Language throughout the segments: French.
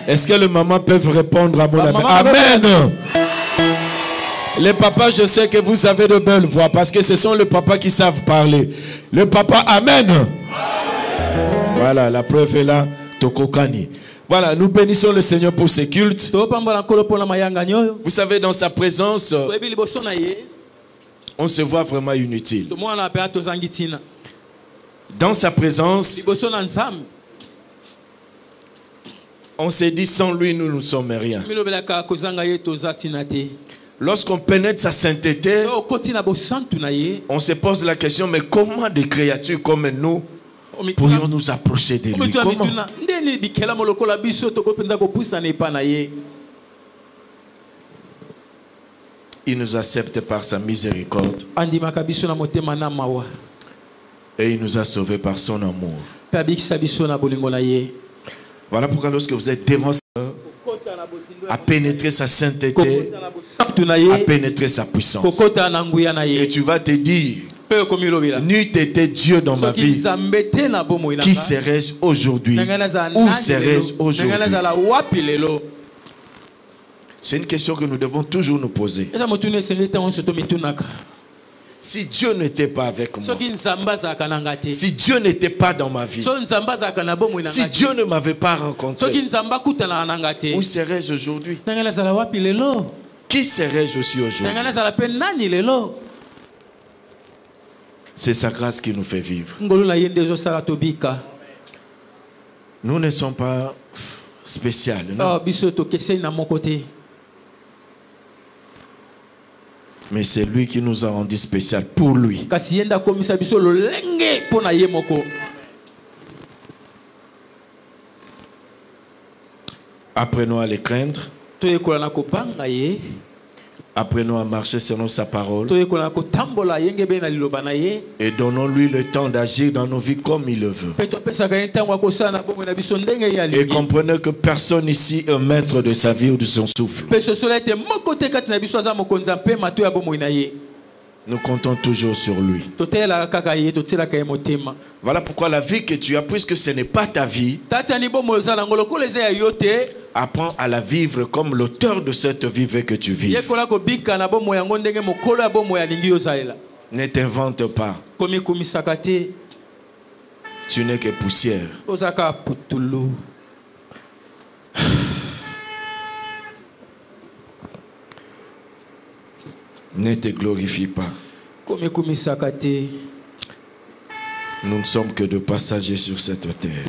Est-ce que les mamans peuvent répondre à mon amen? Amen. Les papas, je sais que vous avez de belles voix parce que ce sont les papas qui savent parler. Le papa, amen. Voilà, la preuve est là. Tokokani. Voilà, nous bénissons le Seigneur pour ce culte. Vous savez, dans sa présence, on se voit vraiment inutile. Dans sa présence, on s'est dit sans lui, nous ne sommes rien. Lorsqu'on pénètre sa sainteté, on se pose la question, mais comment des créatures comme nous pourrions nous approcher de lui? Comment? Il nous accepte par sa miséricorde. Et il nous a sauvés par son amour. Voilà pourquoi lorsque vous êtes dérancé à pénétrer sa sainteté, à pénétrer sa puissance, et tu vas te dire, n'eût été Dieu dans ma vie, qui serais-je aujourd'hui? Où serais-je aujourd'hui? C'est une question que nous devons toujours nous poser. Si Dieu n'était pas avec moi, si Dieu n'était pas dans ma vie, si Dieu ne m'avait pas rencontré, où serais-je aujourd'hui? Qui serais-je aussi aujourd'hui? C'est sa grâce qui nous fait vivre. Nous ne sommes pas spéciaux. Mais c'est lui qui nous a rendu spécial pour lui. Apprenons à les craindre. Apprenons à marcher selon sa parole. Et donnons-lui le temps d'agir dans nos vies comme il le veut. Et comprenez que personne ici est maître de sa vie ou de son souffle. Nous comptons toujours sur lui. Voilà pourquoi la vie que tu as, puisque ce n'est pas ta vie, apprends à la vivre comme l'auteur de cette vie veut que tu vives. Ne t'invente pas. Tu n'es que poussière. Ne te glorifie pas. Nous ne sommes que de passagers sur cette terre.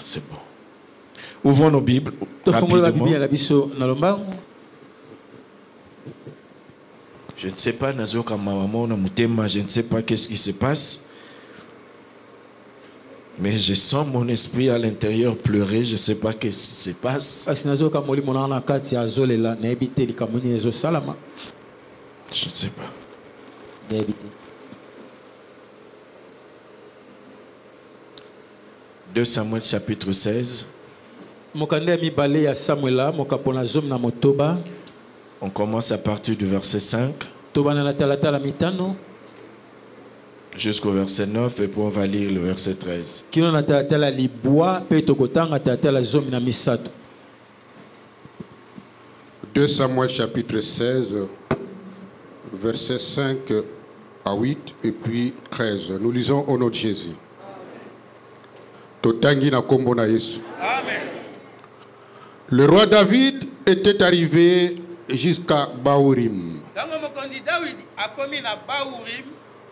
C'est bon. Ouvrons nos Bibles rapidement. Je ne sais pas, je ne sais pas qu'est-ce qui se passe. Mais je sens mon esprit à l'intérieur pleurer. Je ne sais pas ce qui se passe. Je ne sais pas. 2 Samuel chapitre 16. On commence à partir du verset 5. Jusqu'au verset 9 et puis on va lire le verset 13. 2 Samuel chapitre 16, verset 5 à 8 et puis 13. Nous lisons au nom de Jésus. Amen. Le roi David était arrivé jusqu'à Bahurim.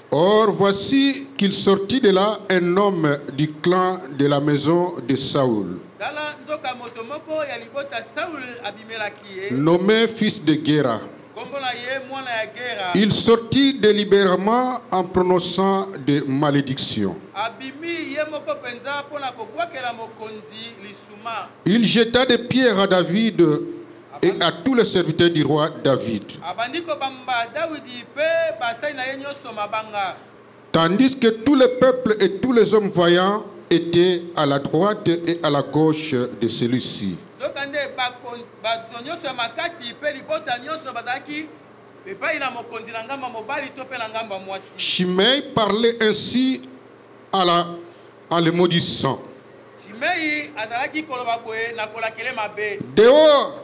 Or, voici qu'il sortit de là un homme du clan de la maison de Saoul, nommé fils de Guéra. Il sortit délibérément en prononçant des malédictions. Il jeta des pierres à David et à tous les serviteurs du roi David. Tandis que tout le peuple et tous les hommes voyants étaient à la droite et à la gauche de celui-ci. Shimei parlait ainsi à le maudissant. Dehors,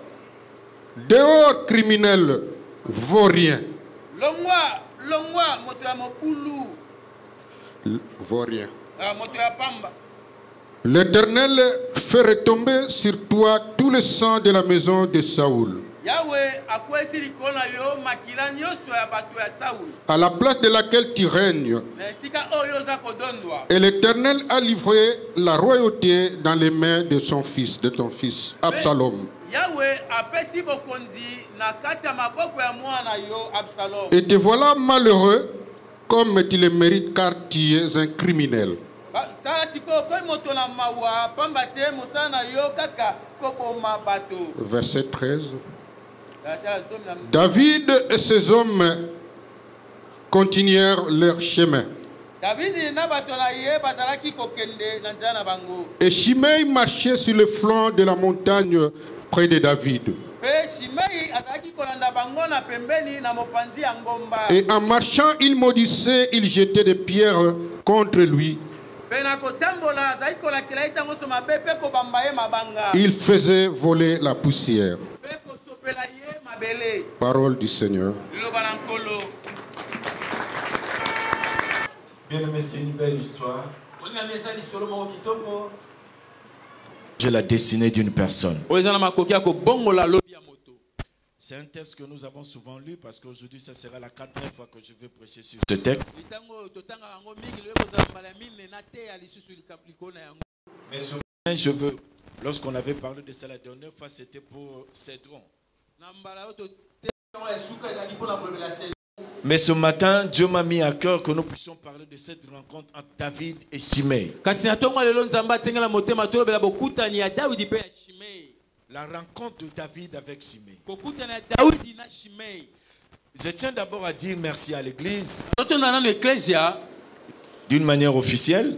dehors, criminel, vaurien. Vaurien. L'Éternel fait retomber sur toi tout le sang de la maison de Saoul. À la place de laquelle tu règnes. Et l'Éternel a livré la royauté dans les mains de son fils, de ton fils, Absalom. Et te voilà malheureux comme tu le mérites car tu es un criminel. Verset 13. David et ses hommes continuèrent leur chemin. Et Shimei marchait sur le flanc de la montagne près de David. Et en marchant, il maudissait, il jetait des pierres contre lui. Il faisait voler la poussière. Parole du Seigneur. Bien aimé, c'est une belle histoire. J'ai la destinée d'une personne. C'est un texte que nous avons souvent lu parce qu'aujourd'hui, ça sera la 4e fois que je vais prêcher sur ce texte. Mais ce matin, je veux, lorsqu'on avait parlé de ça la dernière fois, c'était pour Cédron. Mais ce matin, Dieu m'a mis à cœur que nous puissions parler de cette rencontre entre David et Shimei. La rencontre de David avec Shimei. Je tiens d'abord à dire merci à l'église d'une manière officielle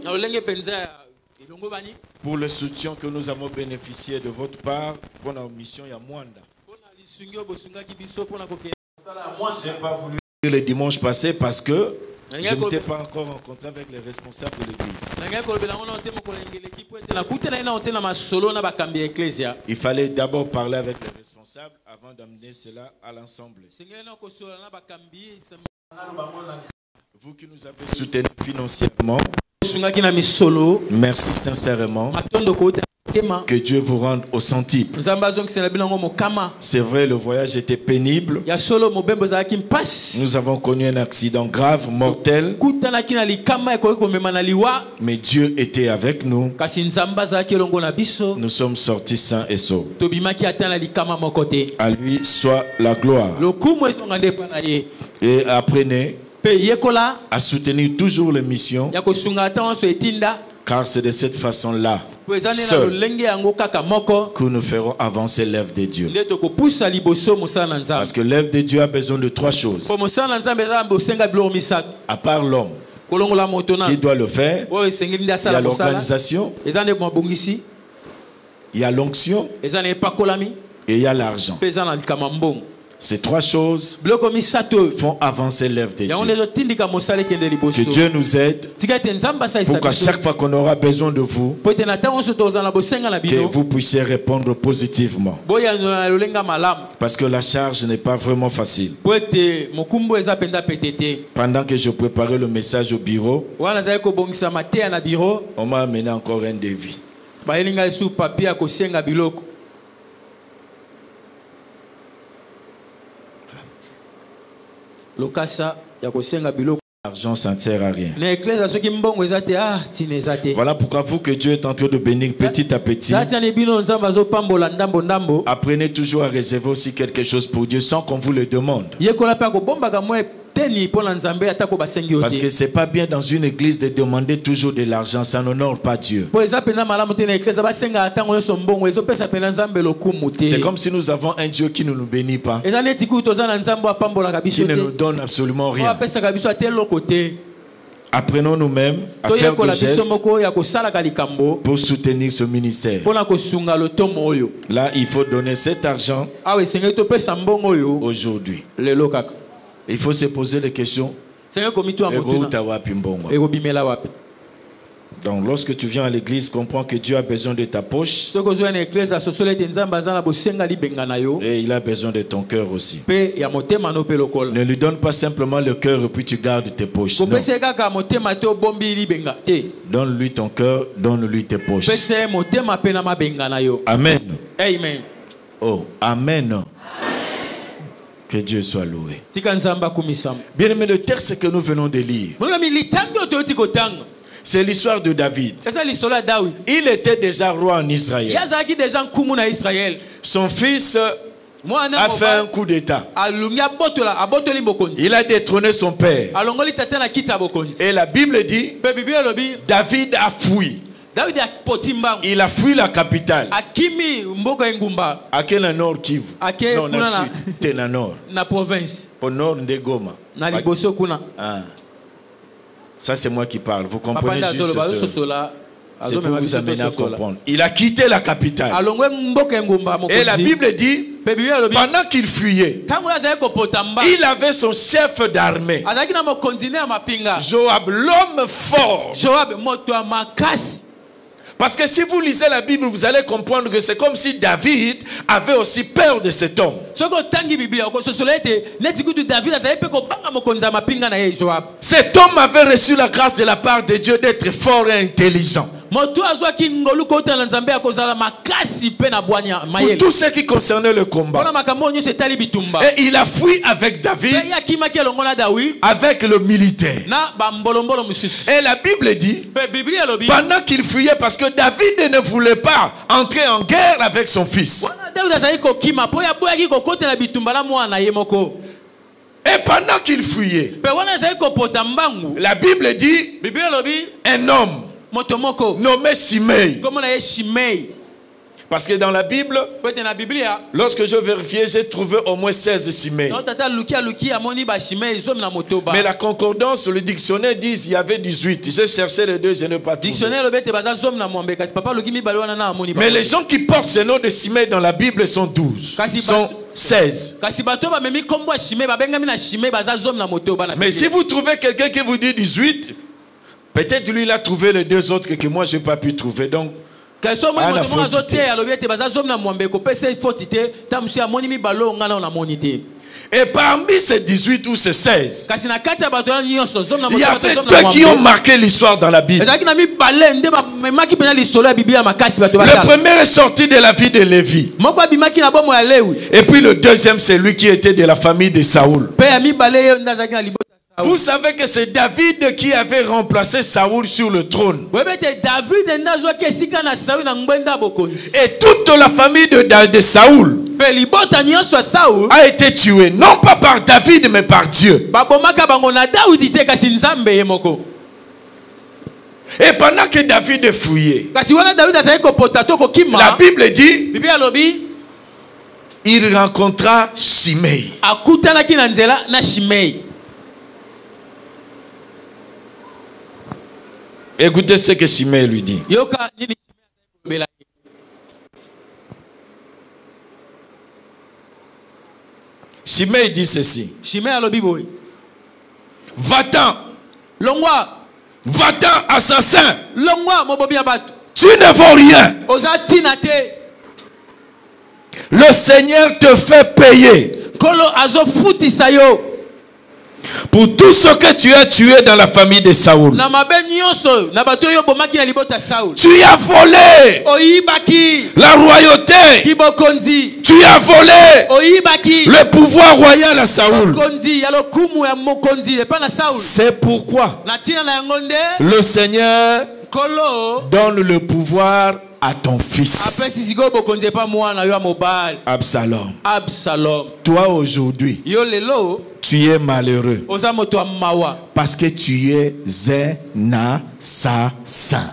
pour le soutien que nous avons bénéficié de votre part pour la mission Yamwanda. Je n'ai pas voulu dire le dimanche passé parce que je n'étais pas encore rencontré avec les responsables de l'église. Il fallait d'abord parler avec les responsables avant d'amener cela à l'ensemble. Vous qui nous avez soutenus financièrement, merci sincèrement. Que Dieu vous rende au centuple. C'est vrai, le voyage était pénible. Nous avons connu un accident grave, mortel. Mais Dieu était avec nous. Nous sommes sortis sains et saufs. À lui soit la gloire. Et apprenez à soutenir toujours les missions. Car c'est de cette façon-là seul que nous ferons avancer l'œuvre de Dieu. Parce que l'œuvre de Dieu a besoin de 3 choses. À part l'homme qui doit le faire, il y a l'organisation, il y a l'onction et il y a l'argent. Ces 3 choses font avancer l'œuvre de Dieu. Que Dieu nous aide pour qu'à chaque fois qu'on aura besoin de vous, que vous puissiez répondre positivement. Parce que la charge n'est pas vraiment facile. Pendant que je préparais le message au bureau, on m'a amené encore un devis. L'argent, ça ne sert à rien. Voilà pourquoi vous que Dieu est en train de bénir petit à petit. Apprenez toujours à réserver aussi quelque chose pour Dieu sans qu'on vous le demande. Parce que c'est pas bien dans une église de demander toujours de l'argent, ça n'honore pas Dieu. C'est comme si nous avons un Dieu qui ne nous bénit pas, qui ne nous donne absolument rien. Apprenons nous-mêmes à faire des gestes pour soutenir ce ministère. Là, il faut donner cet argent aujourd'hui. Il faut se poser des questions. Donc lorsque tu viens à l'église, comprends que Dieu a besoin de ta poche. Et il a besoin de ton cœur aussi. Ne lui donne pas simplement le cœur et puis tu gardes tes poches. Non. Donne-lui ton cœur, donne-lui tes poches. Amen. Amen. Oh, amen. Que Dieu soit loué. Bien aimé, le texte que nous venons de lire, c'est l'histoire de David. Il était déjà roi en Israël. Son fils a fait un coup d'état. Il a détrôné son père. Et la Bible dit, David a fui. Il a fui la capitale. À quel nord Kivu? Non, na sud. T'es na nord. Na province. Au nord de Goma. Ah. Ça c'est moi qui parle. Vous comprenez juste cela. C'est pour vous amener à comprendre. Il a quitté la capitale. Et la Bible dit, pendant qu'il fuyait, il avait son chef d'armée, Joab, l'homme fort. Parce que si vous lisez la Bible, vous allez comprendre que c'est comme si David avait aussi peur de cet homme. Cet homme avait reçu la grâce de la part de Dieu d'être fort et intelligent. Pour tout ce qui concernait le combat. Et il a fui avec David, avec le militaire. Et la Bible dit, pendant qu'il fuyait, parce que David ne voulait pas entrer en guerre avec son fils. Et pendant qu'il fuyait, la Bible dit, un homme nommé Shimei. Parce que dans la Bible, lorsque je vérifiais, j'ai trouvé au moins 16 Shimei. Mais la concordance, le dictionnaire dit qu'il y avait 18. J'ai cherché les deux, je n'ai pas trouvé. Mais les gens qui portent ce nom de Shimei dans la Bible sont 12. Sont 16. Mais si vous trouvez quelqu'un qui vous dit 18, peut-être lui il a trouvé les deux autres que moi je n'ai pas pu trouver. Donc, et parmi ces 18 ou ces 16, il y avait deux qui ont marqué l'histoire dans la Bible. Le premier est sorti de la vie de Lévi. Et puis le deuxième, c'est lui qui était de la famille de Saoul. Vous savez que c'est David qui avait remplacé Saoul sur le trône. Et toute la famille de Saoul a été tuée, non pas par David, mais par Dieu. Et pendant que David fouillait, la Bible dit, il rencontra Shimei. Écoutez ce que Shimei lui dit. Shimei dit ceci. Va-t'en. Va-t'en, assassin. Tu ne vaux rien. Le Seigneur te fait payer pour tout ce que tu as tué dans la famille de Saoul. Tu as volé la royauté. Tu as volé le pouvoir royal à Saoul. C'est pourquoi le Seigneur donne le pouvoir à ton fils Absalom. Toi aujourd'hui, tu es malheureux parce que tu es un assassin.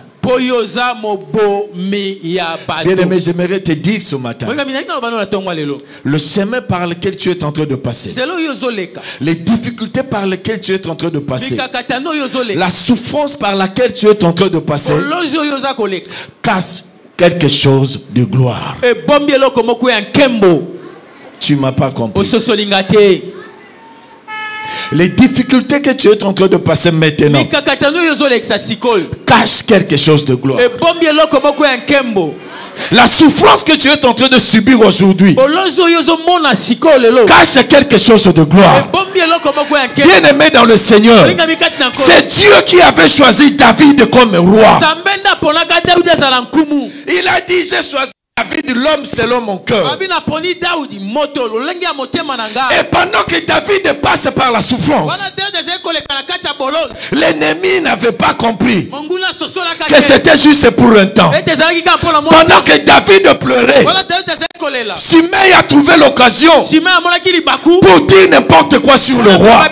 Bien aimé, j'aimerais te dire ce matin, le chemin par lequel tu es en train de passer, les difficultés par lesquelles tu es en train de passer, la souffrance par laquelle tu es en train de passer, casse quelque chose de gloire. Tu m'as pas compris. Les difficultés que tu es en train de passer maintenant cachent quelque chose de gloire. La souffrance que tu es en train de subir aujourd'hui cache quelque chose de gloire. Bien aimé dans le Seigneur, c'est Dieu qui avait choisi David comme roi. Il a dit, j'ai choisi David, l'homme selon mon cœur. Et pendant que David passe par la souffrance, l'ennemi n'avait pas compris que c'était juste pour un temps. Pendant que David pleurait, Shimei a trouvé l'occasion pour dire n'importe quoi sur le roi.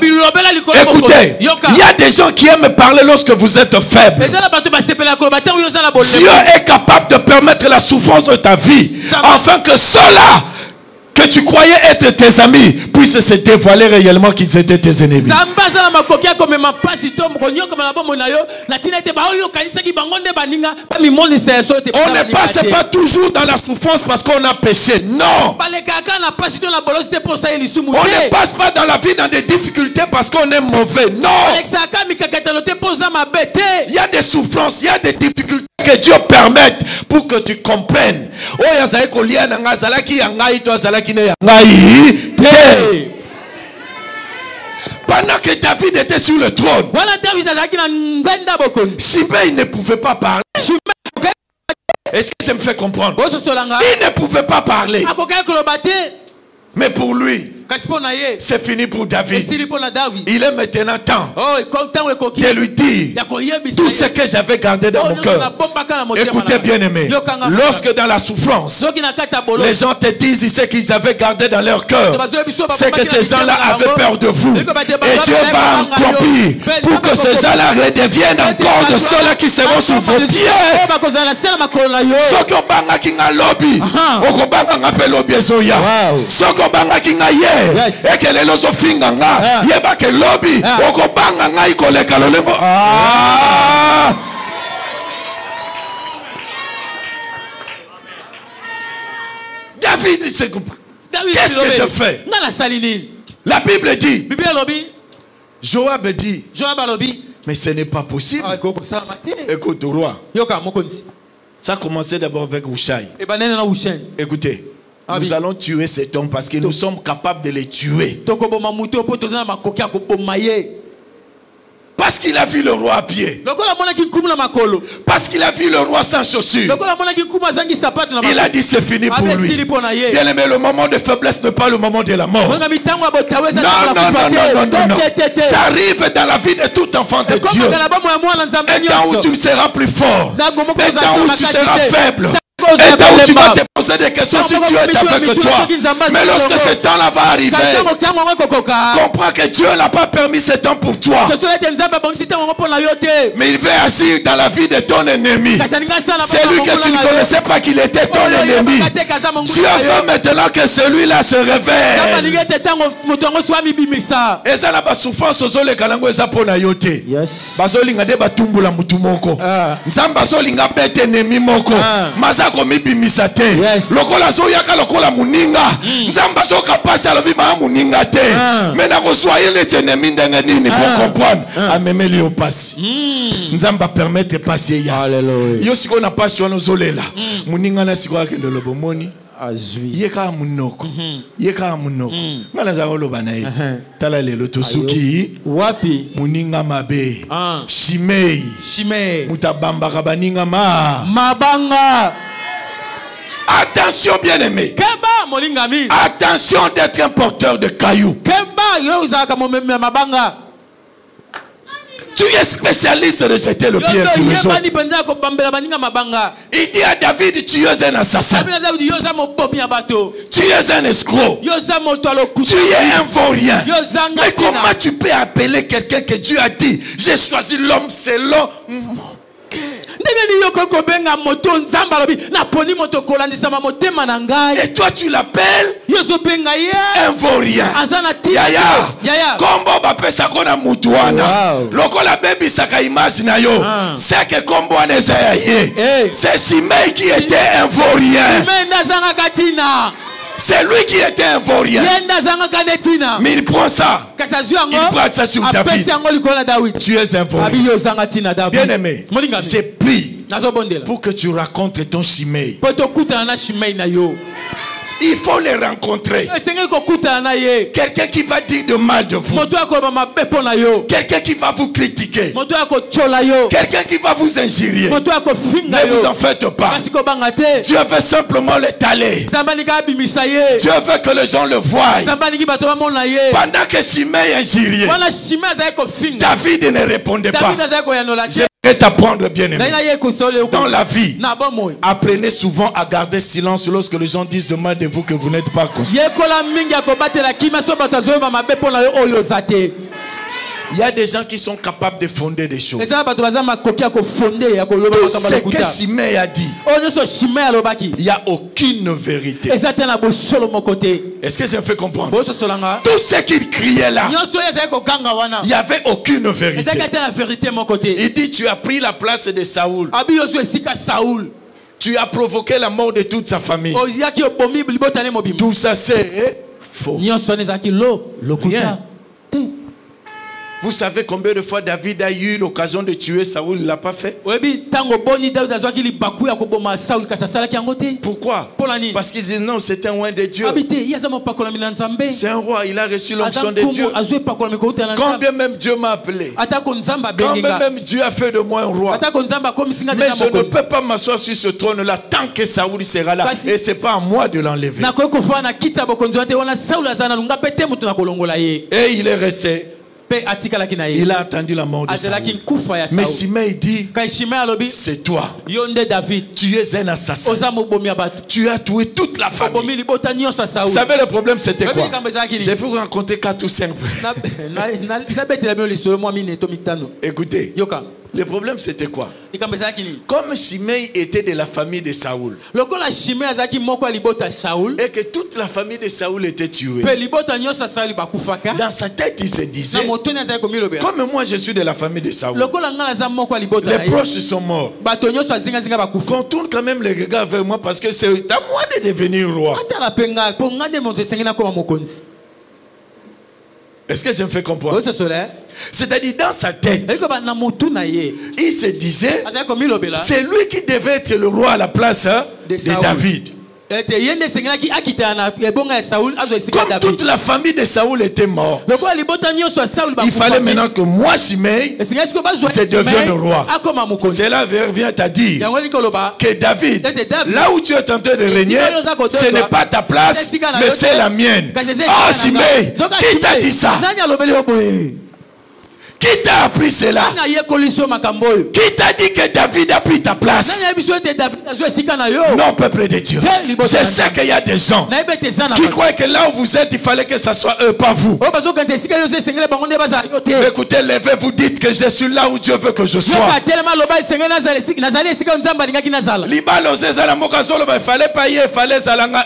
Écoutez, il y a des gens qui aiment parler lorsque vous êtes faible. Dieu est capable de permettre la souffrance de ta vie, afin que ceux-là que tu croyais être tes amis puissent se dévoiler réellement qu'ils étaient tes ennemis. On ne passe pas toujours dans la souffrance parce qu'on a péché. Non. On ne passe pas dans la vie dans des difficultés parce qu'on est mauvais. Non. Il y a des souffrances, il y a des difficultés que Dieu permette pour que tu comprennes. Pendant que David était sur le trône, Shimei ne pouvait pas parler. Est-ce que ça me fait comprendre? Il ne pouvait pas parler. Mais pour lui, c'est fini pour David. Il est maintenant temps de lui dire tout ce que j'avais gardé dans mon cœur. Écoutez bien aimé, lorsque dans la souffrance, les gens te disent ce qu'ils avaient gardé dans leur cœur, c'est que ces gens-là avaient peur de vous. Et Dieu va accomplir pour que ces gens-là redeviennent encore de ceux-là qui seront sous vos pieds. Yes. Et que les lois sont finganga, yeba que lobby, okobanga ngai koleka lolembo. David s'est compris. Qu'est-ce que je fais? La Bible dit. Joab dit. Mais ce n'est pas possible. Écoute, roi. Ça a commencé d'abord avec Hushai. Écoutez. Nous allons tuer cet homme parce que nous sommes capables de les tuer. Parce qu'il a vu le roi à pied. Parce qu'il a vu le roi sans chaussures. Il a dit c'est fini pour lui. Bien aimé, le moment de faiblesse n'est pas le moment de la mort. Non. Ça arrive dans la vie de tout enfant de Dieu. Un temps où tu ne seras plus fort. Un temps où tu seras faible. Et là où tu vas te poser des questions si Dieu est avec toi. Mais lorsque ce temps-là va arriver, comprends que Dieu n'a pas permis ce temps pour toi. Mais il veut agir dans la vie de ton ennemi. C'est lui que tu ne connaissais pas qu'il était ton ennemi. Dieu veut maintenant que celui-là se réveille. Et ça n'a pas souffrance aux olé kalango eza pona yote. Bazolinga de batumbula mutu moko. Nzamba zolinga bete ennemi moko. Komibimisa te lokola so yaka lokola muninga nzamba so kapasi alobi ma muninga te mais na kosoyer les ennemis ndenge nini pour comprendre amemeli yo pasi nzamba permettre pasi ya yo siko na pasi wana ozolela muninga na siko akende lobomoni yeka munoko ngala za koloba na eti tala lelo tosuki wapi muninga mabe Shimei mutabamba kabaninga mabanga. Attention bien aimé. Attention d'être un porteur de cailloux. Tu es spécialiste de jeter le pied sur les autres. Il dit à David, tu es un assassin. Tu es un escroc. Tu es un vaurien. Mais comment tu peux appeler quelqu'un que Dieu a dit, j'ai choisi l'homme selon et toi tu l'appelles un vaurien. Yaya kombo bapesa kona mutuana lokola baby saka image na yo c'est que kombo anezaya ye c'est Shimei qui était un vaurien. C'est lui qui était un vaurien. Mais il prend ça. Il prend ça sur David. Tu es un vaurien. Bien aimé, j'ai pris pour que tu racontes ton Shimei. Il faut les rencontrer. Quelqu'un qui va dire de mal de vous. Quelqu'un qui va vous critiquer. Quelqu'un qui va vous injurier. Ne vous en faites pas. Dieu veut simplement l'étaler. Dieu veut que les gens le voient. Pendant que Shimei injuriait, David ne répondait pas. Et t'apprendre, bien aimé. Dans la vie, apprenez souvent à garder silence lorsque les gens disent de mal de vous que vous n'êtes pas conscient. Il y a des gens qui sont capables de fonder des choses. Tout ce que Shimei a dit, il n'y a aucune vérité. Est-ce que ça me fait comprendre? Tout ce qu'il criait là, il n'y avait aucune vérité. Il dit, tu as pris la place de Saoul. Tu as provoqué la mort de toute sa famille. Tout ça c'est faux. Rien. Vous savez combien de fois David a eu l'occasion de tuer Saoul, il ne l'a pas fait? Pourquoi? Parce qu'il dit non, c'est un roi de Dieu. C'est un roi, il a reçu l'onction de Dieu. Combien même Dieu m'a appelé. Combien même Dieu a fait de moi un roi. Mais je ne peux pas m'asseoir sur ce trône-là tant que Saoul sera là. Et ce n'est pas à moi de l'enlever. Et il est resté. Il a attendu la mort de Saoul. Mais Shimei dit, c'est toi. Tu es un assassin. Tu as tué toute la famille. Vous savez le problème c'était quoi? Je vais vous raconter 4 ou 5. Écoutez. Le problème c'était quoi? Comme Shimei était de la famille de Saoul et que toute la famille de Saoul était tuée, dans sa tête il se disait, comme moi je suis de la famille de Saoul, les proches sont morts, qu'on tourne quand même les regards vers moi parce que c'est à moi de devenir roi. Est-ce que ça me fait comprendre? C'est-à-dire dans sa tête, il se disait, c'est lui qui devait être le roi à la place de David. Comme toute la famille de Saoul était morte, il fallait maintenant que moi, Shimei, je devienne le roi. Cela vient à dire que David, là où tu es en train de régner, ce n'est pas ta place, mais c'est la mienne. Oh Shimei, qui t'a dit ça? Qui t'a appris cela? Qui t'a dit que David a pris ta place? Non, peuple de Dieu. Je sais qu'il y a des gens qui croient que là où vous êtes, il fallait que ce soit eux, pas vous. Écoutez, levez-vous, dites que je suis là où Dieu veut que je sois. Il fallait pas y, il fallait zalanga,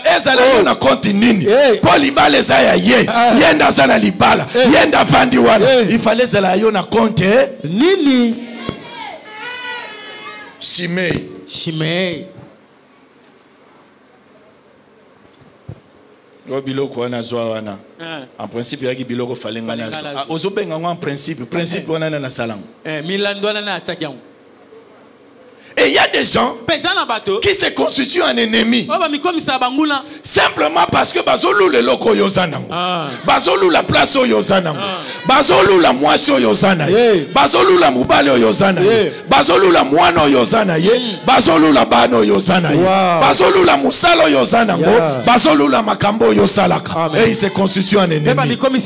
na continue. Pour libala zaya ye, yenda zana libala, yenda vandi wana. Il fallait zala yo na compte. Nini? Shimei. En principe, il y a biloko fallait ngana. Ozobenga en principe on na salam. Et il y a des gens qui se constituent un ennemi simplement parce que bazolu le loko yozana, bazolu la place yozana, bazolu la moisson yozana, bazolu la mubale yozana, bazolu la moano yozana, bazolu la bano yozana, bazolu la musalo yozana, bazolu la makambo yosalaka. Et il se constitue un ennemi comme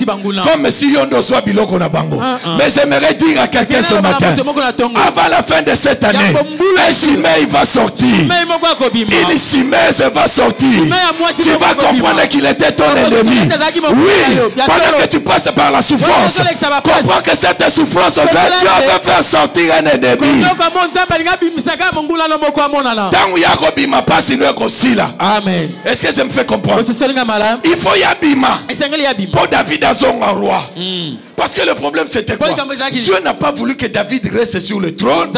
si yondo soit biloko na bango. Mais j'aimerais dire à quelqu'un ce matin, avant la fin de cette année, un Shimei va sortir. Une Shimei va sortir. Tu vas comprendre qu'il était ton ennemi. Oui, pendant que tu passes par la souffrance, comprends que cette souffrance Dieu veut faire sortir un ennemi. Amen. Est-ce que je me fais comprendre? Il faut y abima pour David à son roi. Parce que le problème c'était quoi? Dieu n'a pas voulu que David reste sur le trône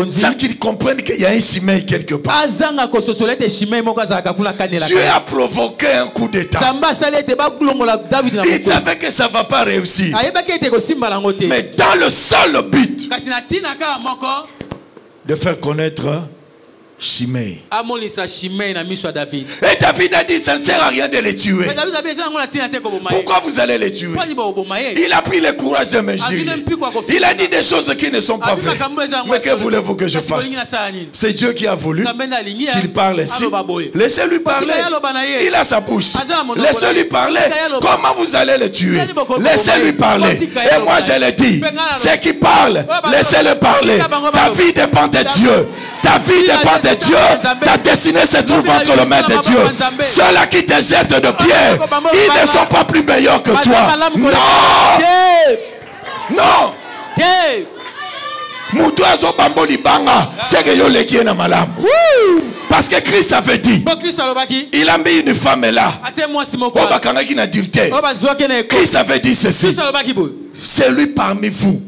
sans qu'ils comprennent qu'il y a un Shimei quelque part. Dieu a provoqué un coup d'état. Il savait que ça ne va pas réussir. Mais dans le seul but de faire connaître Shimei. Et David a dit, ça ne sert à rien de les tuer. Pourquoi vous allez les tuer? Il a pris le courage de m'injurier. Il a dit des choses qui ne sont pas vraies. Mais que voulez-vous que je fasse? C'est Dieu qui a voulu qu'il parle ainsi. Laissez-lui parler. Il a sa bouche. Laissez-lui parler. Comment vous allez le tuer? Laissez-lui parler. Et moi je le dis, ceux qui parlent, laissez-le parler. Ta vie dépend de Dieu. Ta vie dépend de Dieu. Ta destinée se trouve entre les mains de Dieu. Ceux-là qui te jettent de pierre, ils ne sont pas plus meilleurs que toi. Non. Non. C'est que yo leki na malam. Parce que Christ avait dit, il a mis une femme là. Christ avait dit ceci. C'est lui parmi vous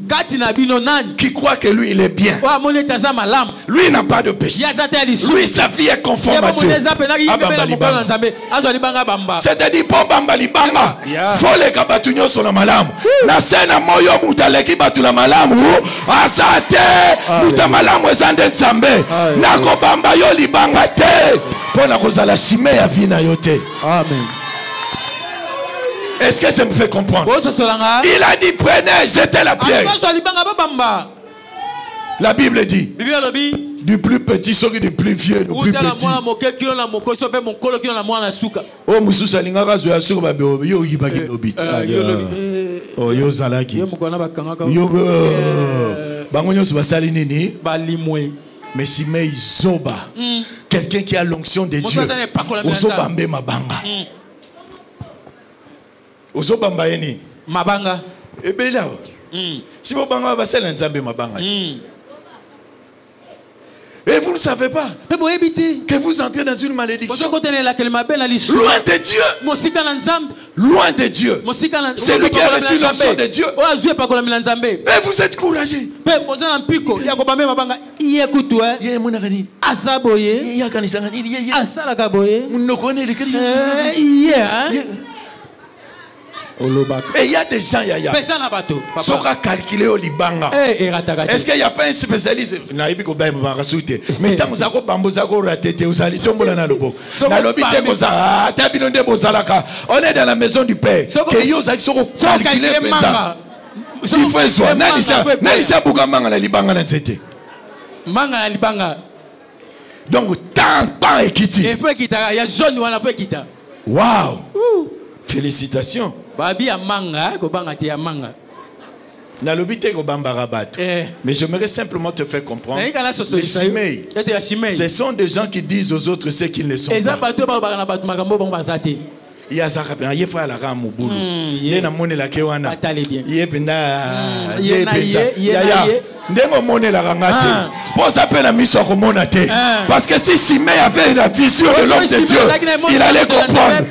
qui croit que lui il est bien. Lui n'a pas de péché. Lui sa vie est conforme à Dieu. C'est-à-dire pour bamba libanga faut les kabatunyo sur la malam. Na sena moyo mutaleki batula malam asate mutamalam wezande nzambe nako bamba yo libanga te pona kozala Shimei ya vie na yo te. Amen. Est-ce que ça me fait comprendre? Il a dit prenez, jetez la pierre. La Bible dit du plus petit soit du plus vieux, du plus petit. Oh Moussousa lingara zo asur ba yo yibaki obit. Oh yo zalaki. Yo bangonyo so basali nini? Mais Shimei zoba. Quelqu'un qui a l'onction de Dieu. Ozobambe mabanga. Ozobamba yeni mabanga ebela si vous banga basela nzambe mabanga. Et vous ne savez pas que vous entrez dans une malédiction. Loin de Dieu. Loin de Dieu. C'est lui qui a reçu l'onction de Dieu. Et vous êtes courageux. Et il y a des gens, qui calculé au Libanga. Est-ce qu'il n'y a pas un spécialiste? Mais tant que vous avez on est dans la maison du Père. Il faut donc, tant et quitter. Waouh! Félicitations. Mais j'aimerais simplement te faire comprendre. Les Shimei, ce sont des gens qui disent aux autres ce qu'ils ne sont pas. Il y a ça qui est fait à la rame au boulot. Il y a la kewana. Il y a parce que si Shimei avait la vision de l'homme de Dieu, il allait comprendre.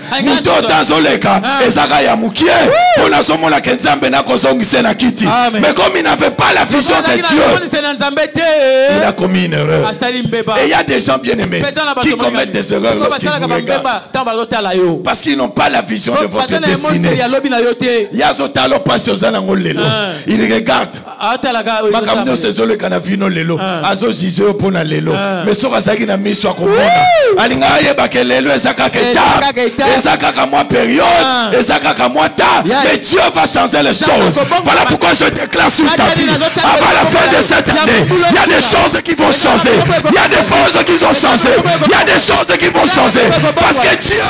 Mais comme il n'avait pas la vision de Dieu, il a commis une erreur. Et il y a des gens bien aimés qui commettent des erreurs lorsqu'ils vous regardent. Parce qu'ils n'ont pas la vision de votre destinée. Il regarde. Vino lelo azo jizo pona lelo mais so basaki na miso akomona alinga yeba ke lelo ezaka keta ezaka ka moi période ezaka ka moi ta mais Dieu va changer les choses. Voilà pourquoi je déclare sur ta vie avant la fin de cette année il y a des choses qui vont changer, il y a des forces qui vont changer, il y a des choses qui vont changer parce que Dieu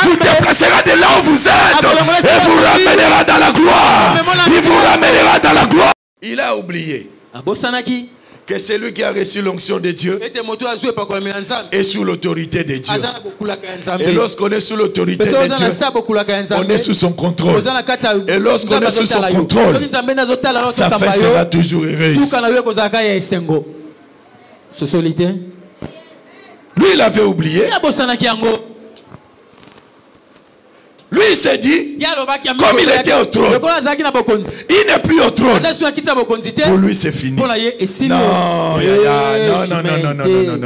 vous déplacera de là où vous êtes et vous ramènera dans la gloire. Il vous ramènera dans la gloire. Il a oublié que c'est lui qui a reçu l'onction de Dieu et sous l'autorité de Dieu. Et lorsqu'on est sous l'autorité de Dieu, on est sous son contrôle. Et lorsqu'on est sous son contrôle, sa fin sera toujours heureuse. Lui, il avait oublié. Lui, il s'est dit, comme il était au trône, il n'est plus au trône. Pour lui, c'est fini. Non,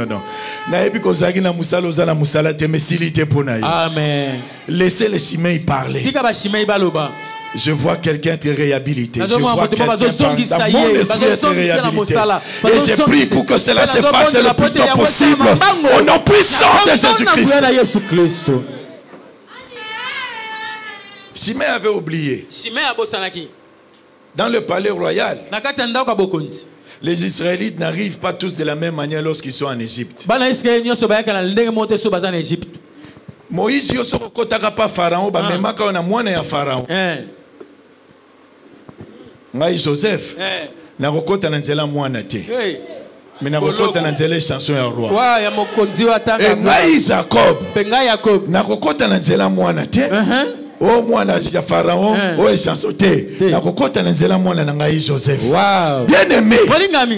non. Amen. Laissez les Shimei parler. Je vois quelqu'un être réhabilité. Je vois quelqu'un dans mon esprit être réhabilité. Et j'ai prié pour que cela se fasse le plus tôt possible. Au nom puissant de Jésus-Christ. Shimei avait oublié. Dans le palais royal, les Israélites n'arrivent pas tous de la même manière lorsqu'ils sont en Égypte. Moïse yoso kotaka pa Pharaon ba memaka ona mwana ya Pharaon. Ngai Joseph na kokota na nzela mwana te. Mais na kokota na nzela chanson ya roi. Wa ya mokonzi wataka. Ngai Jacob. Penga Jacob. Na kokota na nzela mwana te. O mwana ya Pharaon o chanson te. Na kokota na nzela mwana na ngai Joseph. Wow. Bien aimé.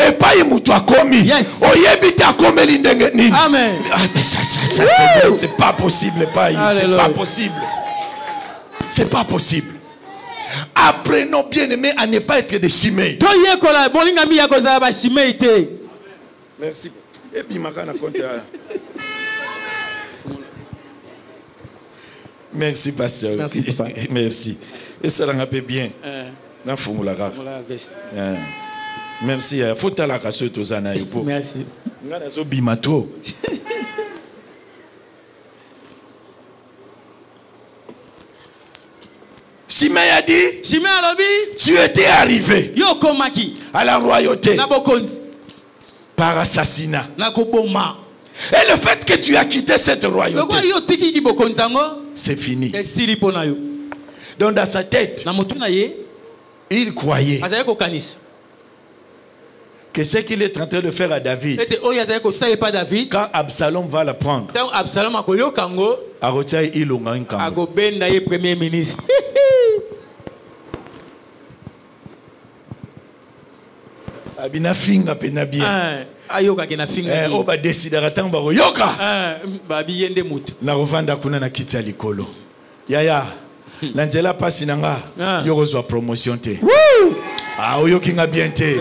Et pas mutu akomi. Oyebite akomeli ndenge nini. Amen. C'est pas possible, pas. C'est pas possible. C'est pas possible. Apprenons, bien aimé, à ne pas être des Shimei. Merci. Et puis merci, pasteur. Merci, papa. Merci. Et ça l'a fait bien. Merci. Faut que la casse aux anaïs. Merci. Shimei a dit, tu étais arrivé à la royauté par assassinat. Et le fait que tu as quitté cette royauté, c'est fini. Donc dans sa tête, il croyait que ce qu'il est en train de faire à David, quand Absalom va la prendre, premier ministre. Abina finga pena bien. Ayoka kena finga. Oba décidera tant ba yoka. Ba biyende mutu. Na rovanda kuna na kiti ya likolo. Yaya. Na nzela pasi nanga yokozwa promotion te. Oyoki nga bien te.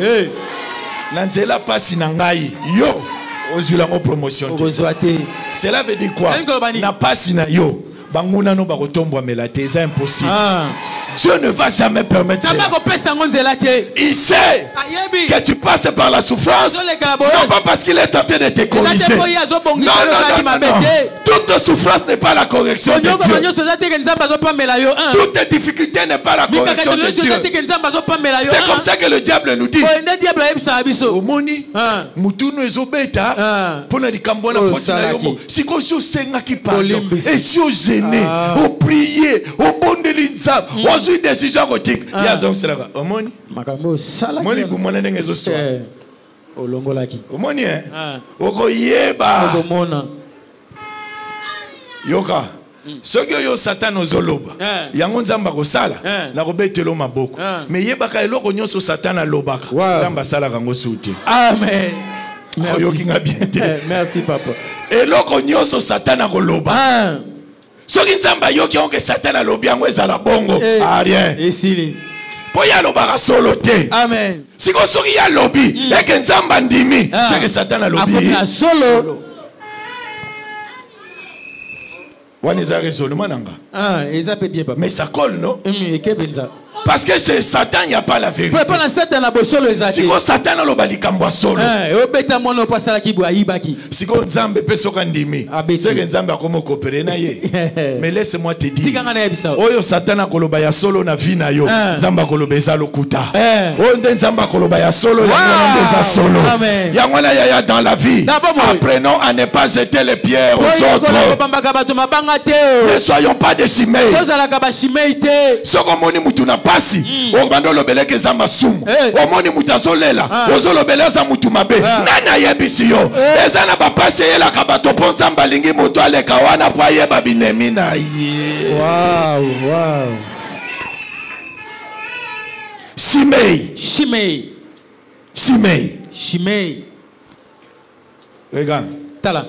Na nzela pasi nangai yo ozula ngo promotion te. Cela veut dire quoi? Na pasi na yo banguna no bakotombwa melate, c'est impossible. Dieu ne va jamais permettre cela. Il sait que tu passes par la souffrance, non pas parce qu'il est tenté de te corriger. Non. Toute souffrance n'est pas la correction de Dieu. Toute difficulté n'est pas la correction de Dieu. C'est comme ça que le diable nous dit. Omoni, mutuno ezobeta, pona likambo na foti na yomo. Siko sio senga ki pardon. Et sio gêné, au prier, au bondeli nzab. Une décision gothique. Il y a un serveur. Omoni. Omoni bumona nengezo so. Olongolaki. Omoni oko yeba. Yoka. Soki yo Satan ozoloba. Yango nzamba ko sala. Na ko betelo maboko. Mais yeba ka eloko nyoso Satan alobaka. Nzamba sala kango suti. Amen. Merci papa. Eloko nyoso Satan akoloba. Soki nzamba yoki onke Satan alobi yango ezala bongo. Rien. Esili. Po ya lobaka solo te. Amen. Siko soki ya lobi eke nzamba ndimi, c'est que Satan alobi. Akoka solo. Wana eza raisonnement nanga. Eza pe bien papa. Mais ça colle non? Ekebenza. Parce que chez Satan, il n'y a pas la vérité. Si Satan a le solo. Si Nzambe peut se kandimi. C'est que Nzambe a comme coopérer na ye. Mais laisse-moi te dire. Oyo Satan a koloba ya solo na vie na yo. Nzamba koloba eza lokuta. Onde Nzamba koloba ya solo ya eza solo. Yangwana ya dans la vie. Apprenons à ne pas jeter les pierres aux autres. Ne soyons pas des Shimei. Sokomoni mutu na pasi obando lobeleke za masumu omoni mutazolela ozolobeleza mutu mabe nana yebisi yo eza na bapasi yela kabato ponza mbalingi mutu aleka wana po ayeba binemi na ye. Wow. Shimei. Regarde. Tala.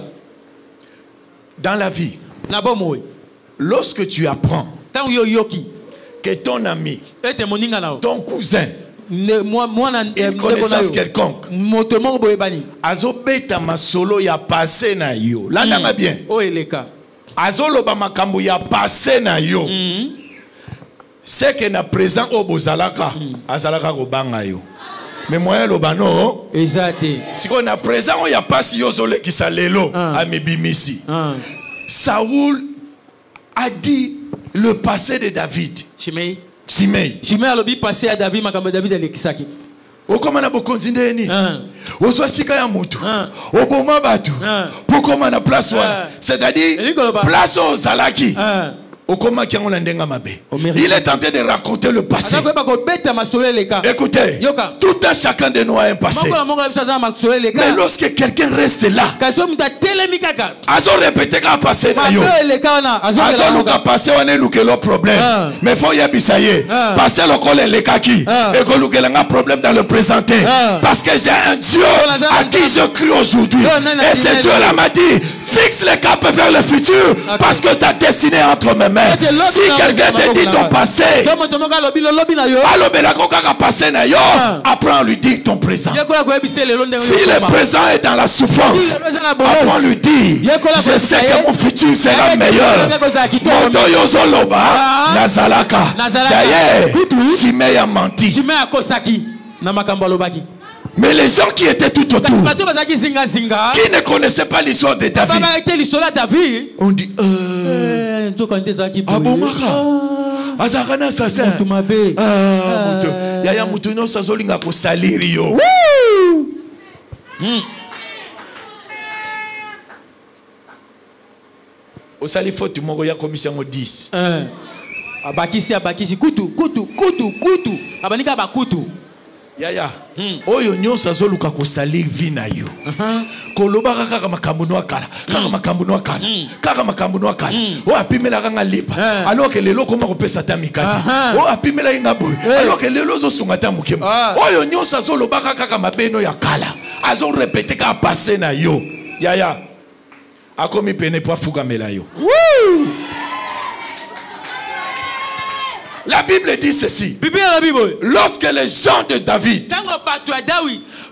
Dans la vie, lorsque tu apprends que ton ami, ton cousin, une connaissance quelconque, azobeta masolo ya passé na yo. Là, n'a bien. Azolo ba makambu ya passé na yo. C'est que na présent au bozalaka, azalaka ko banga yo. Mais moi le bano, exact. Si on a présent il y a pas si yo zole ki salelo a mibimisi. Saoul a dit le passé de David. Shimei a le passé à David, makambo David alekisaki. O koma na bokonzinde ni. O so sika ya mutu. O boma batu. Pour koma na place wana. C'est-à-dire place aux zalaki. Il est tenté de raconter le passé. Écoutez, tout un chacun de nous a un passé. Mais lorsque quelqu'un reste là, Azo répéter qu'à passer Azo nous a passé on est le problème. Mais faut y abisayer. Passer le col les kaki et que nous avons un problème dans le présenté. Parce que j'ai un Dieu à qui je crie aujourd'hui. Et ce Dieu là m'a dit fixe les cap vers le futur parce que ta destinée est entre mes mains. Si quelqu'un te dit ton passé, apprends à lui dire ton présent. Si le présent est dans la souffrance, apprends à lui dire je sais que mon futur sera meilleur. D'ailleurs, Simei a menti. Mais les gens qui étaient tout autour, qui ne connaissaient pas l'histoire de David, on dit ah bon maka azakana assassin yaya mutu no sazolinga ko saliri yo o sali faute moko ya commission 10 abakisi kutu abanika bakutu Yaya, oyo nyonso azoluka ko salir vi na yo. Koloba kaka makambo no akala, kaka makambo no akala, kaka makambo no akala. O apimela kanga lipa. Alors que lelo koma ko pesa ta mikati. O apimela inga boy. Alors que lelo zo sungata mukema. Oyo nyonso azoloba kaka mabeno ya kala. Azo répéter ka passer na yo. Yaya. Akomi pene po fuga mela yo. La Bible dit ceci. Lorsque les gens de David,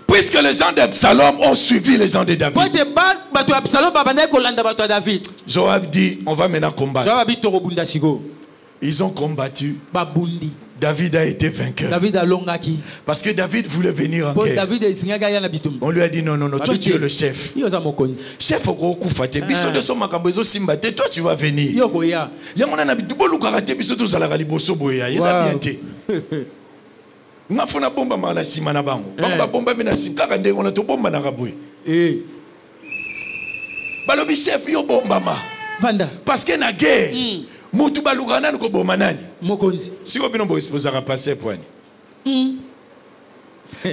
puisque les gens d'Absalom ont suivi les gens de David, Joab dit, on va maintenant combattre. Ils ont combattu. David a été vainqueur. Parce que David voulait venir en guerre. On lui a dit non, toi tu es le chef. Chef, toi tu vas venir. Parce que na guerre, mutu balugana ko bomanani mokonzi siko bino bo exposer à passer point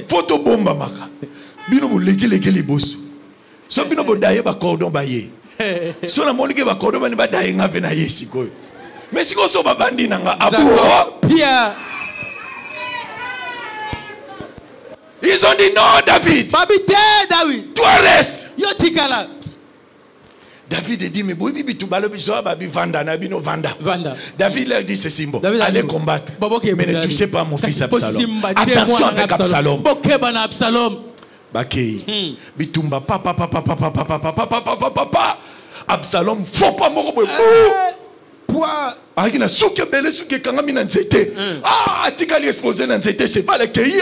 photo bomba maka bino bo leki liboso so bino bo daye ba cordon baye so na monike ba cordon bani ba daye ngabe na yesi ko mais siko so ba bandi nanga abu pia ils ont dit non David toi reste yo tikala. David dit mais boy bibi tu balo biso babi vanda na bino vanda. David leur dit ceci bon allez combattre mais ne touchez pas mon fils Absalom. Attention avec Absalom. Bakei bitumba papa Absalom faut pas moko boy poa akina souke bele souke kanga mina nzete atikali exposer na nzete c'est pas le kei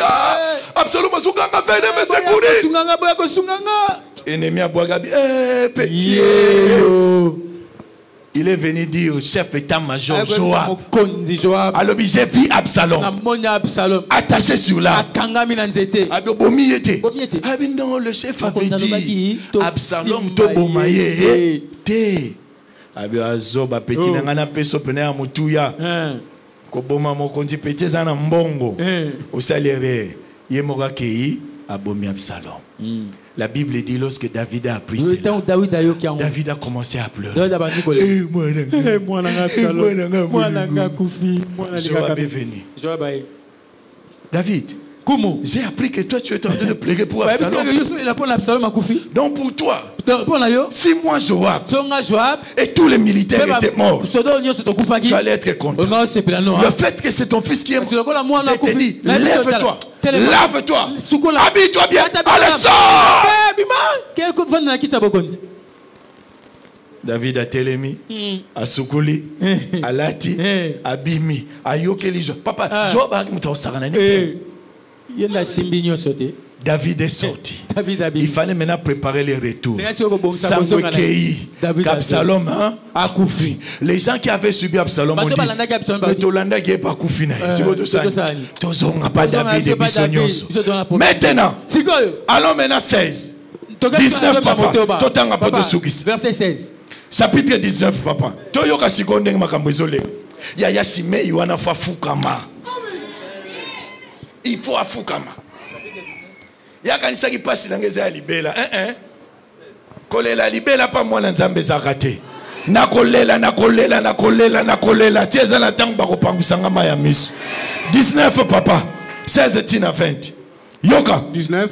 Absalom azukanga vene mais c'est courir sunganga boya ko sunganga ennemi à Boagabi, petit. Il est venu dire au chef état-major Joab. Alors j'ai vu Absalom attaché sur l'arbre. Non, le chef avait dit Absalom Tobomaye. Azoba petit nangana peso pene ya mutuya. Koboma mokonzi petit zana mbongo. Au salaire yemoga kei abomi Absalom. La Bible dit lorsque David a appris cela, David a commencé à pleurer. Joab est venu. David, J'ai appris que toi tu es en train de pleurer pour Absalom. Donc pour toi, si moi Joab et tous les militaires étaient morts, tu allais être content. Le fait que c'est ton fils qui est mort, je t'ai dit, lève-toi, lave-toi, habille-toi bien, allez sors. David a Télémi, a Soukoli, a Lati, a Bimi, a Yokeli. Papa, Joab a David est sorti. Il fallait maintenant préparer les retours. Samwekei, Absalom a Koufi. Les gens qui avaient subi Absalom ont dit, mais Tolanda qui est pas Koufi. Maintenant, allons maintenant 16. 19 papa. Verset 16. Chapitre 19 papa. Toyoka sikonde makambezole. Yaya Simei wana fa fukama. Il faut afukama. Ya kanisa ki passe langeza ya libela. Kolela libela pa mwana nzambe zakate. Na kolela. Tieza na tangu bako pangusanga maya misu. 19 papa. 16 tina 20. Yoka 19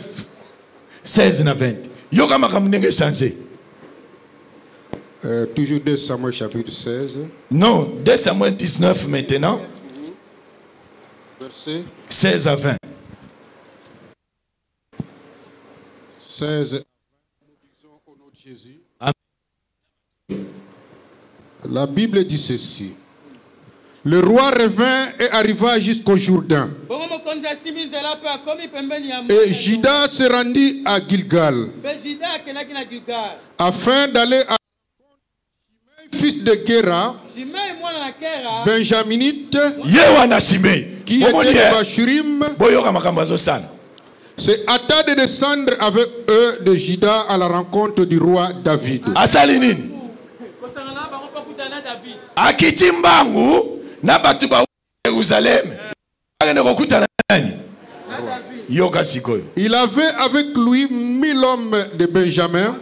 16 na 20. Yoka makamnenge changer. Toujours 2 Samuel chapitre 16. Non, 2 Samuel 19 maintenant. Verset 16 à 20. 16 à 20, nous disons au nom de Jésus. Amen. La Bible dit ceci. Le roi revint et arriva jusqu'au Jourdain. Et Juda se rendit à Gilgal afin d'aller à fils de Gera, Benjaminite, qui était de Bachurim, se hâta de descendre avec eux de Juda à la rencontre du roi David. Il avait avec lui 1000 hommes de Benjamin.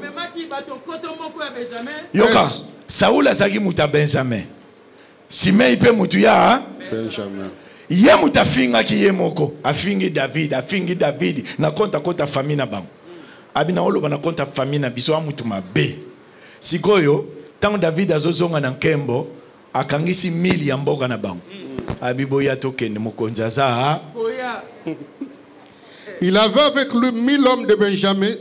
Saoul azaki muta Benjamin. Simei pe mutu ya Benjamin. Ye muta finga ki ye moko. Afingi David. Na konta famille na bango. Abina oloba na konta famille na biso amutu mabe. Sikoyo, tant David azozonga na nkembo, akangisi 1000 ya mboka na bango. Abiboya tokende mokonzi aza. Il avait avec lui 1000 hommes de Benjamin,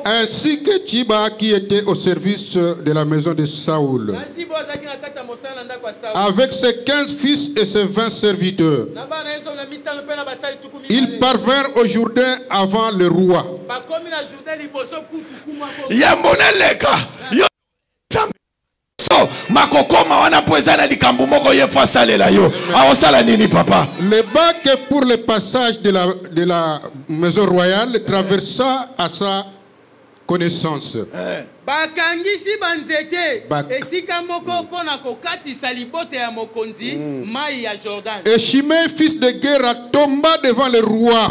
ainsi que Tiba qui était au service de la maison de Saoul, avec ses 15 fils et ses 20 serviteurs. Ils parvinrent au Jourdain avant le roi. Le bac pour le passage de la maison royale traversa à sa connaissance. Et Shimei, fils de Gera, tomba devant le roi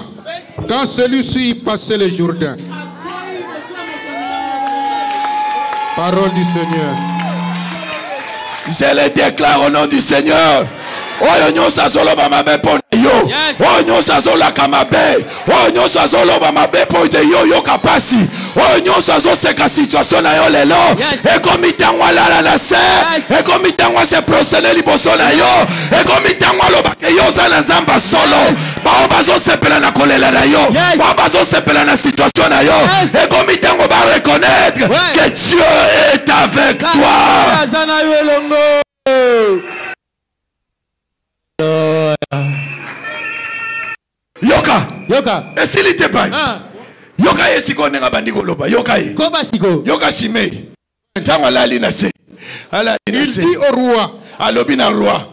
quand celui-ci passait le Jourdain. Parole du Seigneur. Je le déclare au nom du Seigneur. Oyo nyosa solo ba mabe pona yo. Oyo nyosa solo kamabe. Oyo nyosa solo ba mabe pote yo kapasi. Oyo nyosa so seka situation na yo lelo. E komitangwa lala na se. E komitangwa se procéder liboso na yo. E komitangwa lo ba ke yo za na nzamba solo. Ba bazo sepela na kolela na yo. Ba bazo sepela na situation na yo. E komitangwa ba reconnaître que Dieu est avec toi. Azana yo elongo. Yoka. Et s'il était pas Yoka yesiko nenga bandiko loba. Yoka Shimei. Il dit au roi, alobina roi,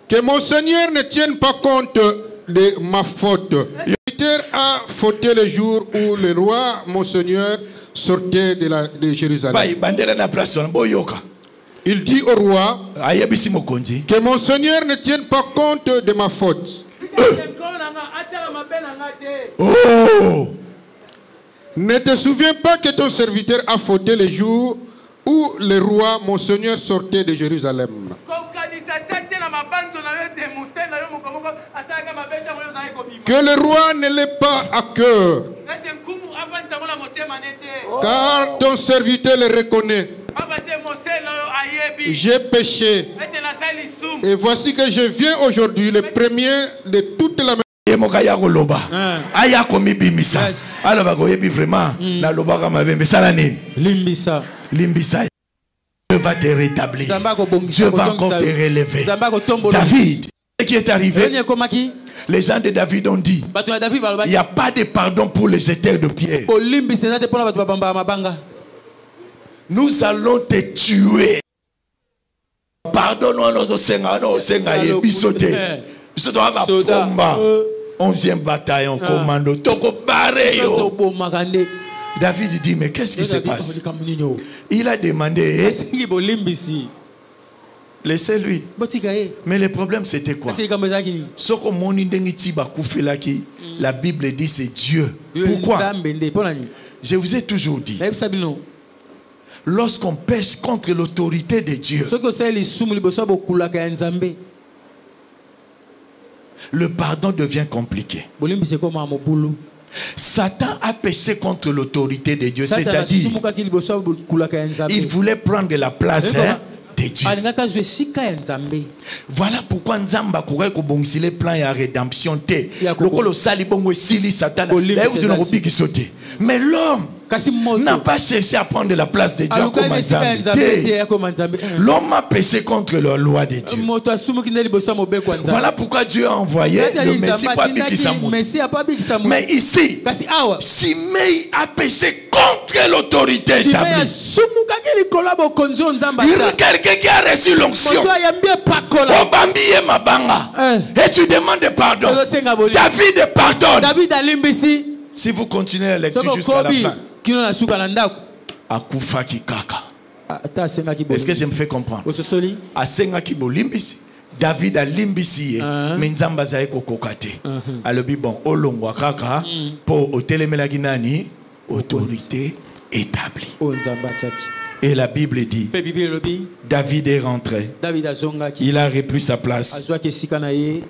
que mon Seigneur ne tienne pas compte de ma faute. Le militaire a fauté le jour où le roi, mon Seigneur, sortait de Jérusalem. Il dit au roi que mon Seigneur ne tienne pas compte de ma faute. Ne te souviens pas que ton serviteur a fauté le jour où le roi, mon Seigneur, sortait de Jérusalem. Que le roi ne l'ait pas à cœur, car ton serviteur le reconnaît. J'ai péché, et voici que je viens aujourd'hui, le premier de toute la Limbisa. Dieu va te rétablir. Dieu va encore te relever. David, ce qui est arrivé, les gens de David ont dit, il n'y a pas de pardon pour les jeteurs de pierre. Nous allons te tuer. Pardonne-nous, nos Seigneur, nos Seigneur, bisoté. Bisoté, on va prendre 11e bataillon, commando, toko pareil. David dit, mais qu'est-ce qui se passe? Il a demandé, laissez-lui. Mais le problème c'était quoi? La Bible dit c'est Dieu. Pourquoi? Je vous ai toujours dit, lorsqu'on pêche contre l'autorité de Dieu, le pardon devient compliqué. Satan a péché contre l'autorité de Dieu, c'est-à-dire il voulait prendre la place de Dieu. Voilà pourquoi Nzamba courait ko bongisi les plans ya rédemption té. Lokolo sali bongo sili Satan. Mais l'homme n'a pas cherché à prendre la place de Dieu. L'homme a péché contre la loi de Dieu. Voilà pourquoi Dieu a envoyé le Messie. Mais ici, Simei a péché contre l'autorité établie. Quelqu'un qui a reçu l'onction, et tu demandes pardon. David pardonne. Si vous continuez la lecture jusqu'à la fin, est-ce que je me fais comprendre? David a limbisi, mais Nzamba zaye kokokate. Alobi bon, olongwa kaka pour otelemela ginani autorité établie. Et la Bible dit, David est rentré. Il a repris sa place.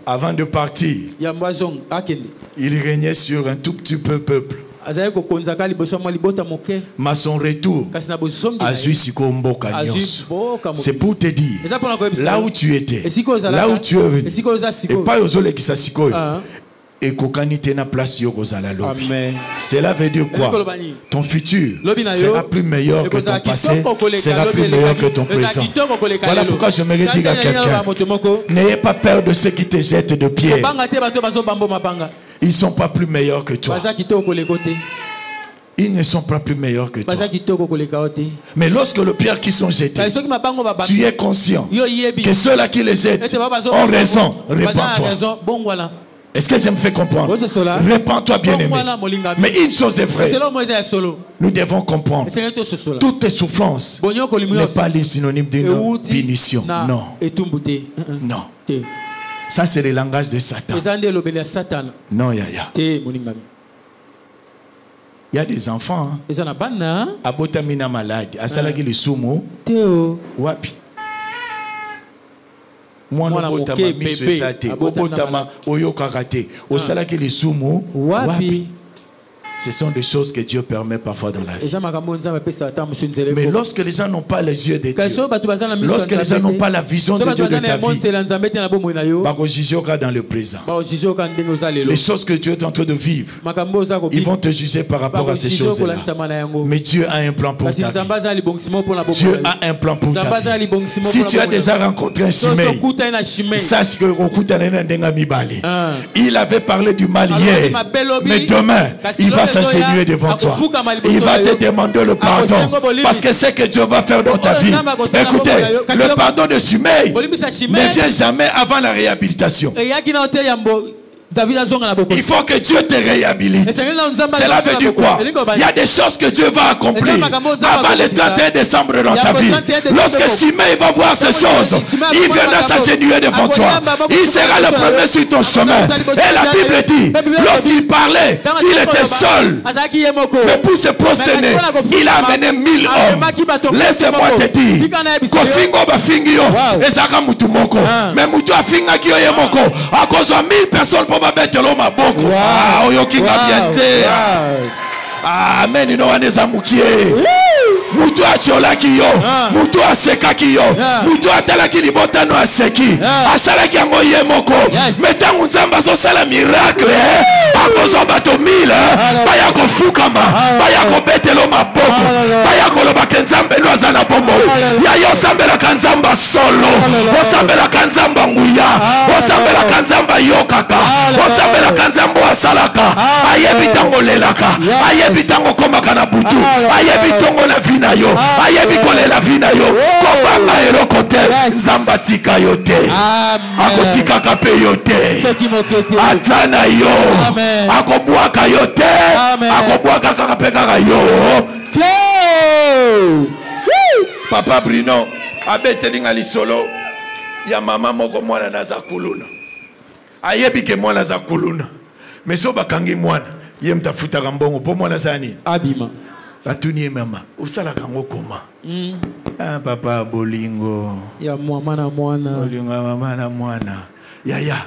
Avant de partir, il régnait sur un tout petit peuple. Mais son retour a c'est pour te dire, là où tu étais, là où tu es venu, et pas aux autres qui s'asikoy. Et kokanité na place yo kozala lobi. Cela veut dire quoi? Ton futur sera plus meilleur que ton passé, sera plus meilleur que ton présent. Voilà pourquoi je me dis à quelqu'un, n'ayez pas peur de ceux qui te jettent de pierre. Ils ne sont pas plus meilleurs que toi. Ils ne sont pas plus meilleurs que toi. Mais lorsque les pierres qui sont jetées, tu es conscient que ceux-là qui les jettent ont raison. Répands-toi. Est-ce que ça me fait comprendre? Répands-toi, bien-aimé. Mais une chose est vraie. Nous devons comprendre. Toutes tes souffrances n'est pas les synonymes d'une punition. Non. Non. Ça, c'est le langage de Satan. Non, Yaya. Il y a des enfants. Abotamina malade. Asalagi le sumo. Wapi. Moi, ce sont des choses que Dieu permet parfois dans la vie. Mais lorsque les gens n'ont pas les yeux de Dieu, lorsque les gens n'ont pas la vision de Dieu de ta vie, dans le présent, les choses que tu es en train de vivre, ils vont te juger par rapport à ces choses-là. Mais Dieu a un plan pour ta vie. Dieu a un plan pour ta vie. Si tu as déjà rencontré un Shimei, sache que il avait parlé du mal hier, mais demain, il va s'agenouiller devant toi. Il va te demander le pardon. Parce que c'est que Dieu va faire dans ta vie. Écoutez, le pardon de Shimei ne vient jamais avant la réhabilitation. Il faut que Dieu te réhabilite. Cela veut dire quoi? Il y a des choses que Dieu va accomplir avant le 31 décembre dans ta vie. Lorsque Simei va voir ces choses, il viendra s'agenouiller devant toi. Il sera le premier sur ton chemin. Et la Bible dit, lorsqu'il parlait, il était seul. Mais pour se prosterner, il a amené 1000 hommes. Laisse-moi te dire, Kofingo Bafingio, et Saka Mutumoko. Mais Mutu Afinga Kiyemoko, à cause de 1000 personnes pour battre l'homme à beaucoup. Ah, Oyokinga Biente. Amen, ino waneza mukie. Mutu achola kiyo, mutu aseka kiyo, mutu atalaki libotano aseki, asalaki yango ye moko. Metangu nzamba so sala miracle, akozo bato 1000, baya kofukama, baya kobetelo maboko, baya koloba kenzambe no azana bombo. Ya yo sambela kanzamba solo, osambela kanzamba nguya, osambela kanzamba yokaka, osambela kanzambo asalaka, ayebi tango lelaka, ayebi tango komaka na butu, ayebi tongo na vina yo, ayebi kole la vina yo, kobanga erokote, zambatika yote, akotika kape yote, atana yo, akobwaka yote, akobwaka kakapeka yo. Papa Bruno, abete linga lisolo, ya mama moko mwana naza kuluna, ayebi ke mwana za kuluna, meso bakangi mwana, ye mtafuta kambongo, po mwana sani abima. Batuni mama, usala kango koma. Ah papa bolingo. Ya mwana mwana. Bolingo mama na mwana. Yaya.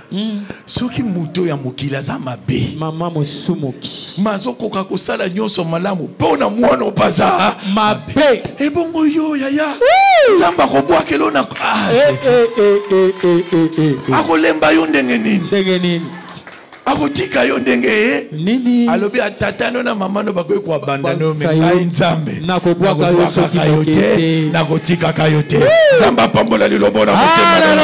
Soki muto ya mukila za mabe. Mama musumuki. Mazoko kakosala nyonso malamu pona mwana opaza mabe. Ebongo yo yaya. Zamba kobwa kelona. Akolemba yo ndenge nini? Ndenge nini? Akotika yo ndenge nini alobi atatano na mama no bakoy kwa bandano me ngai nzambe nakobwaka yo soki kayote nakotika kayote nzamba pambola lilobo na motema na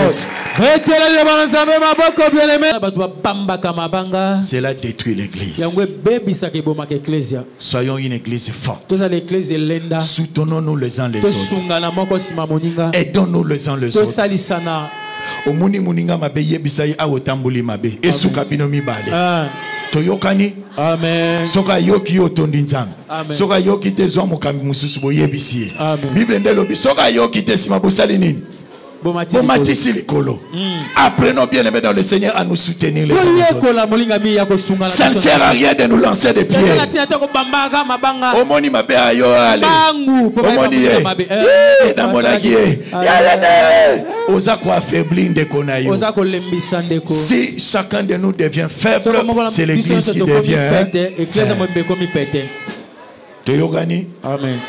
Yesu betela lilobo nzambe maboko bien aimé bato bamba kama banga. Cela détruit l'église. Yangwe bebisa ke bomaka ecclesia. Soyons une église forte. Tous l'église lenda. Soutenons-nous les uns les autres. Tosungana moko sima moninga. Aidons-nous les uns les autres. Tosalisana. Omuni muninga mabe yebisai awotambuli mabe esuka bino mibale toyokani amen soka yoki yo tondi nzambe soka yoki te zwa mukambi mususu boyebisi Bible ndelobi soka yoki te sima bosali nini bomatisi likolo. Apprenons bien aimés dans le Seigneur à nous soutenir les uns. Ça ne sert à rien de nous lancer des pierres. Omoni mabe ayo ale. Omoni ye. Namonaki ye. Oza ko affaiblir ndeko na yo. Si chacun de nous devient faible, c'est l'église qui devient. Toyogani. Amen.